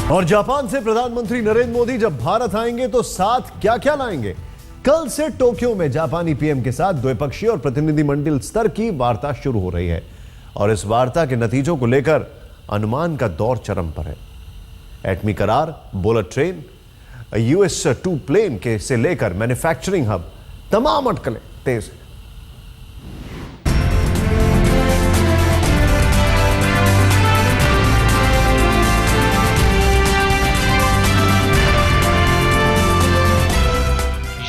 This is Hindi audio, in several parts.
और जापान से प्रधानमंत्री नरेंद्र मोदी जब भारत आएंगे तो साथ क्या क्या लाएंगे? कल से टोक्यो में जापानी पीएम के साथ द्विपक्षीय और प्रतिनिधिमंडल स्तर की वार्ता शुरू हो रही है और इस वार्ता के नतीजों को लेकर अनुमान का दौर चरम पर है। एटमी करार, बुलेट ट्रेन, US-2 प्लेन के से लेकर मैन्युफैक्चरिंग हब, तमाम अटकलें तेज हैं।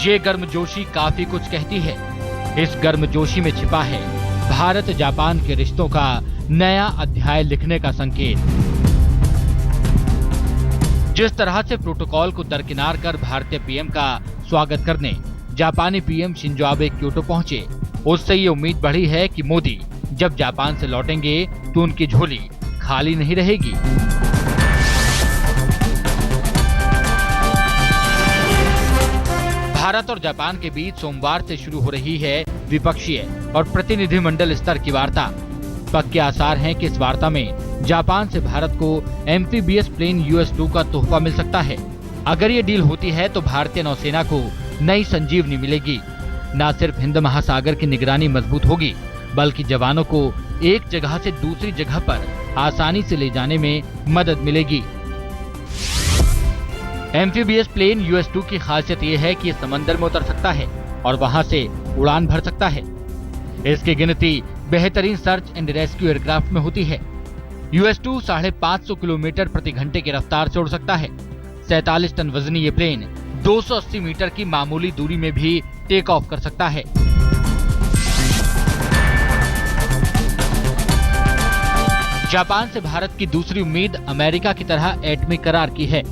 ये गर्मजोशी काफी कुछ कहती है। इस गर्मजोशी में छिपा है भारत जापान के रिश्तों का नया अध्याय लिखने का संकेत। जिस तरह से प्रोटोकॉल को दरकिनार कर भारतीय पीएम का स्वागत करने जापानी पीएम शिंजो आबे क्योटो पहुंचे, उससे ये उम्मीद बढ़ी है कि मोदी जब जापान से लौटेंगे तो उनकी झोली खाली नहीं रहेगी। भारत और जापान के बीच सोमवार से शुरू हो रही है द्विपक्षीय और प्रतिनिधिमंडल स्तर की वार्ता। पक्के आसार हैं कि इस वार्ता में जापान से भारत को एम्फीबियस प्लेन US-2 का तोहफा मिल सकता है। अगर ये डील होती है तो भारतीय नौसेना को नई संजीवनी मिलेगी। न सिर्फ हिंद महासागर की निगरानी मजबूत होगी, बल्कि जवानों को एक जगह से दूसरी जगह पर आसानी से ले जाने में मदद मिलेगी। एम्फीबियस प्लेन US-2 की खासियत यह है कि ये समंदर में उतर सकता है और वहां से उड़ान भर सकता है। इसकी गिनती बेहतरीन सर्च एंड रेस्क्यू एयरक्राफ्ट में होती है। US-2 550 किलोमीटर प्रति घंटे की रफ्तार से उड़ सकता है। 47 टन वजनी ये प्लेन 280 मीटर की मामूली दूरी में भी टेक ऑफ कर सकता है। जापान से भारत की दूसरी उम्मीद अमेरिका की तरह एटमी करार की है।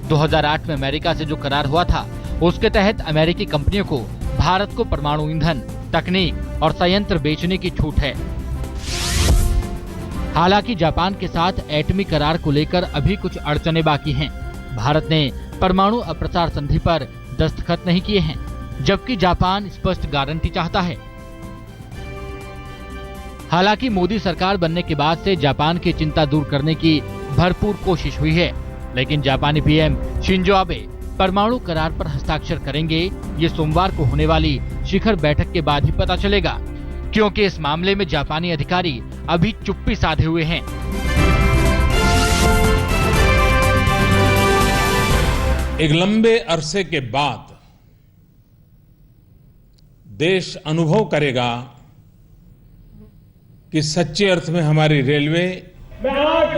2008 में अमेरिका से जो करार हुआ था, उसके तहत अमेरिकी कंपनियों को भारत को परमाणु ईंधन, तकनीक और संयंत्र बेचने की छूट है। हालांकि जापान के साथ एटमी करार को लेकर अभी कुछ अड़चनें बाकी हैं। भारत ने परमाणु अप्रसार संधि पर दस्तखत नहीं किए हैं, जबकि जापान स्पष्ट गारंटी चाहता है। हालांकि मोदी सरकार बनने के बाद से जापान की चिंता दूर करने की भरपूर कोशिश हुई है, लेकिन जापानी पीएम शिंजो आबे परमाणु करार पर हस्ताक्षर करेंगे, ये सोमवार को होने वाली शिखर बैठक के बाद ही पता चलेगा, क्योंकि इस मामले में जापानी अधिकारी अभी चुप्पी साधे हुए हैं। एक लंबे अरसे के बाद देश अनुभव करेगा कि सच्चे अर्थ में हमारी रेलवे। मैं आज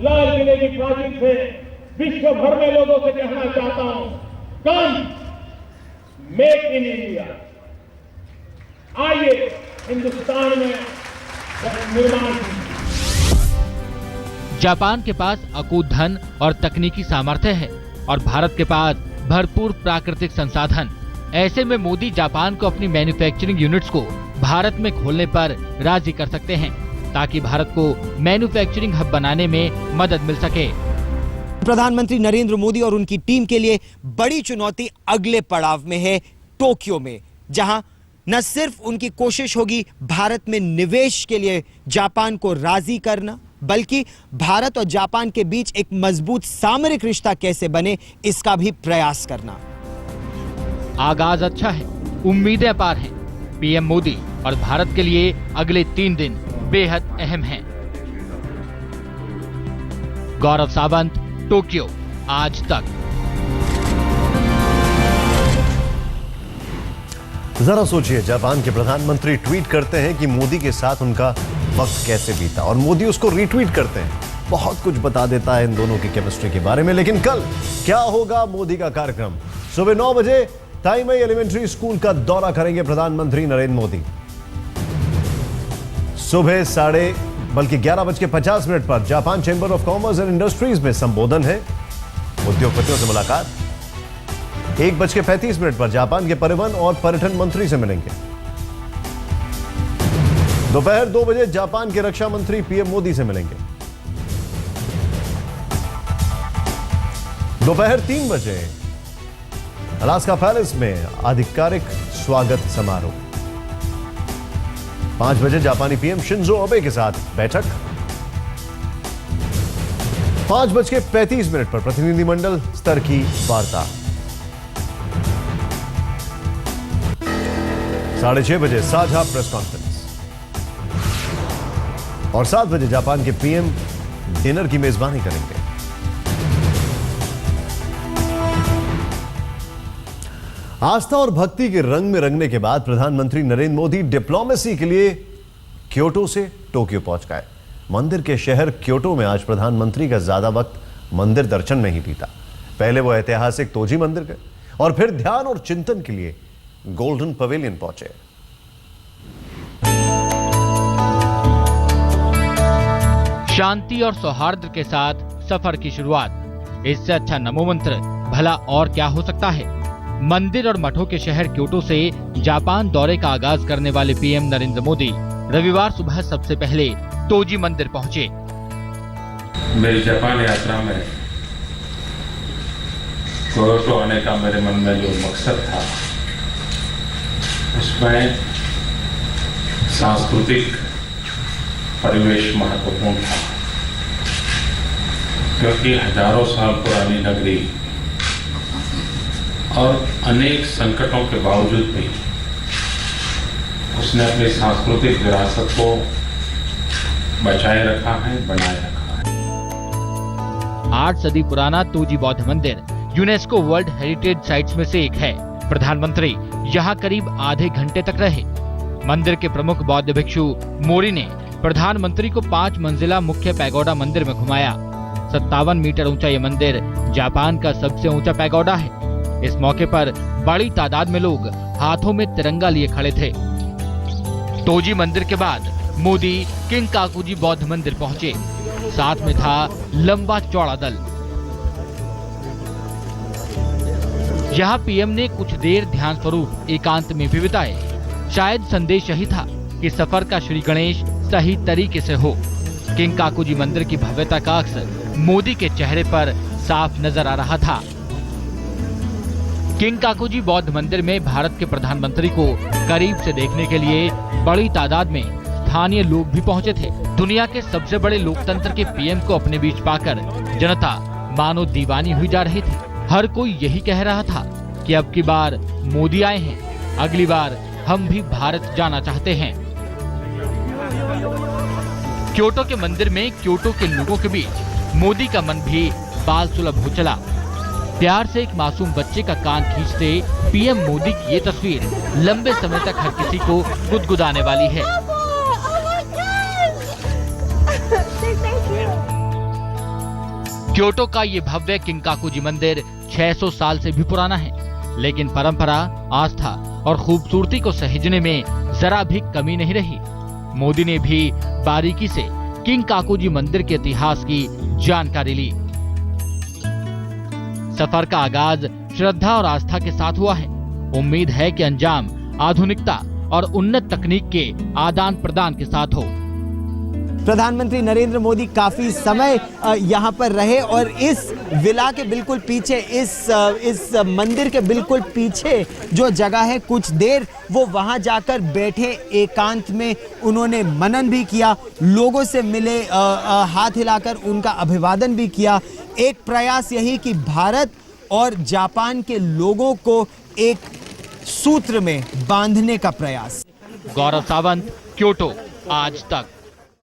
लाल किले की प्राचीर से विश्व भर में लोगों से कहना चाहता हूं, कम मेक इन इंडिया। आइए हिंदुस्तान में निर्माण कीजिए। जापान के पास अकूत धन और तकनीकी सामर्थ्य है और भारत के पास भरपूर प्राकृतिक संसाधन। ऐसे में मोदी जापान को अपनी मैन्युफैक्चरिंग यूनिट्स को भारत में खोलने पर राजी कर सकते हैं, ताकि भारत को मैन्युफैक्चरिंग हब बनाने में मदद मिल सके। प्रधानमंत्री नरेंद्र मोदी और उनकी टीम के लिए बड़ी चुनौती अगले पड़ाव में है, टोक्यो में, जहां न सिर्फ उनकी कोशिश होगी भारत में निवेश के लिए जापान को राजी करना, बल्कि भारत और जापान के बीच एक मजबूत सामरिक रिश्ता कैसे बने, इसका भी प्रयास करना। आगाज अच्छा है, उम्मीदें अपार हैं। पीएम मोदी और भारत के लिए अगले 3 दिन बेहद अहम हैं। गौरव सावंत, टोक्यो, आज तक। जरा सोचिए, जापान के प्रधानमंत्री ट्वीट करते हैं कि मोदी के साथ उनका वक्त कैसे बीता और मोदी उसको रीट्वीट करते हैं। बहुत कुछ बता देता है इन दोनों की केमिस्ट्री के बारे में। लेकिन कल क्या होगा मोदी का कार्यक्रम? सुबह 9 बजे ताइमई एलिमेंट्री स्कूल का दौरा करेंगे प्रधानमंत्री नरेंद्र मोदी। सुबह 11:50 पर Japan chamber of commerce and industries में संबोधन है, उद्योगपतियों से मुलाकात। 1:35 पर जापान के परिवहन और पर्यटन मंत्री से मिलेंगे। दोपहर 2 बजे जापान के रक्षा मंत्री पीएम मोदी से मिलेंगे। दोपहर 3 बजे अलास्का पैलेस में आधिकारिक स्वागत समारोह। 5 बजे जापानी पीएम शिंजो आबे के साथ बैठक 5:35 पर प्रतिनिधिमंडल स्तर की वार्ता। 6:30 बजे साझा प्रेस कॉन्फ्रेंस और 7 बजे जापान के पीएम डिनर की मेजबानी करेंगे। आस्था और भक्ति के रंग में रंगने के बाद प्रधानमंत्री नरेंद्र मोदी डिप्लोमेसी के लिए क्योटो से टोक्यो पहुंच गए। मंदिर के शहर क्योटो में आज प्रधानमंत्री का ज्यादा वक्त मंदिर दर्शन में ही बीता। पहले वो ऐतिहासिक तोजी मंदिर गए और फिर ध्यान और चिंतन के लिए गोल्डन पवेलियन पहुंचे। शांति और सौहार्द के साथ सफर की शुरुआत, इससे अच्छा नमो मंत्र भला और क्या हो सकता है। मंदिर और मठों के शहर क्योटो से जापान दौरे का आगाज करने वाले पीएम नरेंद्र मोदी रविवार सुबह सबसे पहले तोजी मंदिर पहुंचे। मेरी जापान यात्रा में क्योटो आने का मेरे मन में जो मकसद था, उसमें सांस्कृतिक परिवेश महत्वपूर्ण था, क्योंकि हजारों साल पुरानी नगरी और अनेक संकटों के बावजूद भी उसने अपनी सांस्कृतिक विरासत को बचाए रखा है, बनाए रखा है। 8 सदी पुराना तोजी बौद्ध मंदिर यूनेस्को वर्ल्ड हेरिटेज साइट्स में से एक है। प्रधानमंत्री यहाँ करीब आधे घंटे तक रहे। मंदिर के प्रमुख बौद्ध भिक्षु मोरी ने प्रधानमंत्री को 5 मंजिला मुख्य पैगोडा मंदिर में घुमाया। 57 मीटर ऊंचा ये मंदिर जापान का सबसे ऊंचा पैगोडा है। इस मौके पर बड़ी तादाद में लोग हाथों में तिरंगा लिए खड़े थे। तोजी मंदिर के बाद मोदी किंकाकुजी बौद्ध मंदिर पहुंचे। साथ में था लंबा चौड़ा दल। यहाँ पीएम ने कुछ देर ध्यान स्वरूप एकांत में भी बिताए। शायद संदेश यही था कि सफर का श्री गणेश सही तरीके से हो। किंकाकुजी मंदिर की भव्यता का अक्स मोदी के चेहरे पर साफ नजर आ रहा था। किंकाकुजी बौद्ध मंदिर में भारत के प्रधानमंत्री को करीब से देखने के लिए बड़ी तादाद में स्थानीय लोग भी पहुंचे थे। दुनिया के सबसे बड़े लोकतंत्र के पीएम को अपने बीच पाकर जनता मानो दीवानी हुई जा रही थी। हर कोई यही कह रहा था कि अब की बार मोदी आए हैं, अगली बार हम भी भारत जाना चाहते हैं। क्योटो के मंदिर में क्योटो के लोगों के बीच मोदी का मन भी बाल सुलभ हो चला। प्यार से एक मासूम बच्चे का कान खींचते पीएम मोदी की ये तस्वीर लंबे समय तक हर किसी को गुदगुदाने वाली है। क्योटो का ये भव्य किंकाकुजी मंदिर 600 साल से भी पुराना है, लेकिन परंपरा, आस्था और खूबसूरती को सहेजने में जरा भी कमी नहीं रही। मोदी ने भी बारीकी से किंकाकुजी मंदिर के इतिहास की जानकारी ली। सफर का आगाज श्रद्धा और आस्था के साथ हुआ है। उम्मीद है कि अंजाम आधुनिकता और उन्नत तकनीक के आदान प्रदान के साथ हो। प्रधानमंत्री नरेंद्र मोदी काफी समय यहाँ पर रहे और इस विला के बिल्कुल पीछे, इस मंदिर के बिल्कुल पीछे जो जगह है, कुछ देर वो वहाँ जाकर बैठे, एकांत में उन्होंने मनन भी किया, लोगों से मिले, हाथ हिलाकर उनका अभिवादन भी किया। एक प्रयास यही कि भारत और जापान के लोगों को एक सूत्र में बांधने का प्रयास। गौरव सावंत, क्योटो, आज तक।